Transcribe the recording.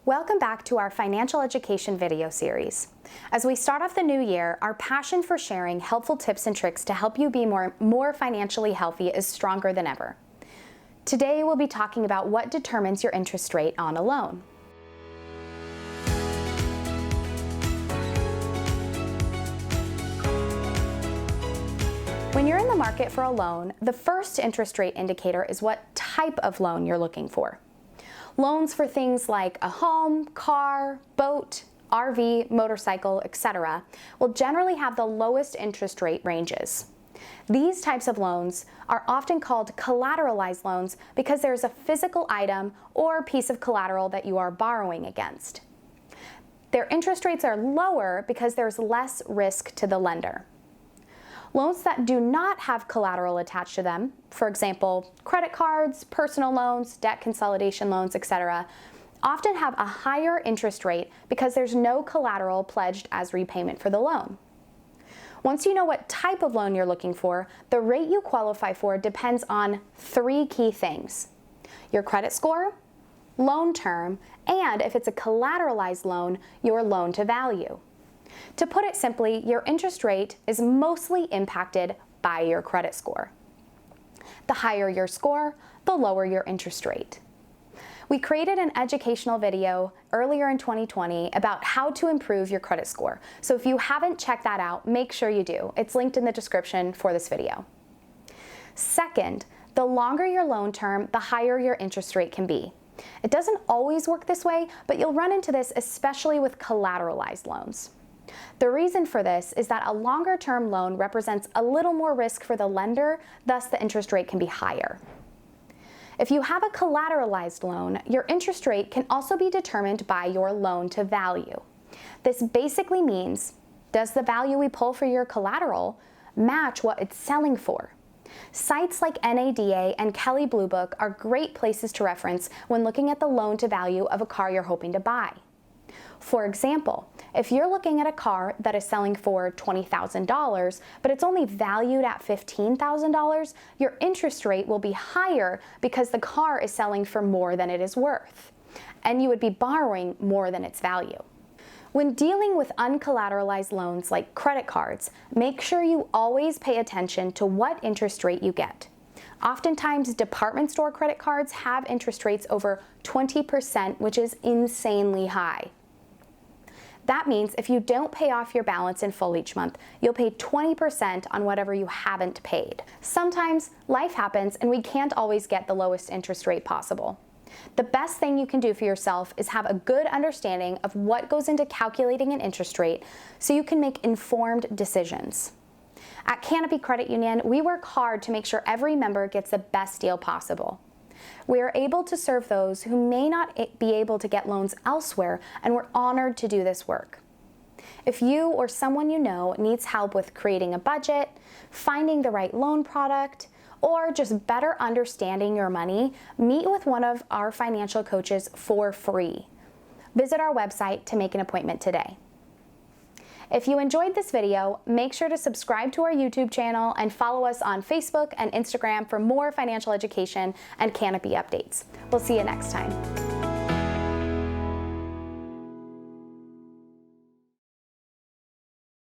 Welcome back to our financial education video series. As we start off the new year, our passion for sharing helpful tips and tricks to help you be more financially healthy is stronger than ever. Today we'll be talking about what determines your interest rate on a loan. When you're in the market for a loan, the first interest rate indicator is what type of loan you're looking for. Loans for things like a home, car, boat, RV, motorcycle, etc. will generally have the lowest interest rate ranges. These types of loans are often called collateralized loans because there's a physical item or piece of collateral that you are borrowing against. Their interest rates are lower because there's less risk to the lender. Loans that do not have collateral attached to them, for example, credit cards, personal loans, debt consolidation loans, etc., often have a higher interest rate because there's no collateral pledged as repayment for the loan. Once you know what type of loan you're looking for, the rate you qualify for depends on three key things: your credit score, loan term, and if it's a collateralized loan, your loan to value. To put it simply, your interest rate is mostly impacted by your credit score. The higher your score, the lower your interest rate. We created an educational video earlier in 2020 about how to improve your credit score. So if you haven't checked that out, make sure you do. It's linked in the description for this video. Second, the longer your loan term, the higher your interest rate can be. It doesn't always work this way, but you'll run into this especially with collateralized loans. The reason for this is that a longer-term loan represents a little more risk for the lender, thus the interest rate can be higher. If you have a collateralized loan, your interest rate can also be determined by your loan to value. This basically means, does the value we pull for your collateral match what it's selling for? Sites like NADA and Kelley Blue Book are great places to reference when looking at the loan to value of a car you're hoping to buy. For example, if you're looking at a car that is selling for $20,000, but it's only valued at $15,000, your interest rate will be higher because the car is selling for more than it is worth, and you would be borrowing more than its value. When dealing with uncollateralized loans like credit cards, make sure you always pay attention to what interest rate you get. Oftentimes, department store credit cards have interest rates over 20%, which is insanely high. That means if you don't pay off your balance in full each month, you'll pay 20% on whatever you haven't paid. Sometimes life happens and we can't always get the lowest interest rate possible. The best thing you can do for yourself is have a good understanding of what goes into calculating an interest rate so you can make informed decisions. At Canopy Credit Union, we work hard to make sure every member gets the best deal possible. We are able to serve those who may not be able to get loans elsewhere, and we're honored to do this work. If you or someone you know needs help with creating a budget, finding the right loan product, or just better understanding your money, meet with one of our financial coaches for free. Visit our website to make an appointment today. If you enjoyed this video, make sure to subscribe to our YouTube channel and follow us on Facebook and Instagram for more financial education and Canopy updates. We'll see you next time.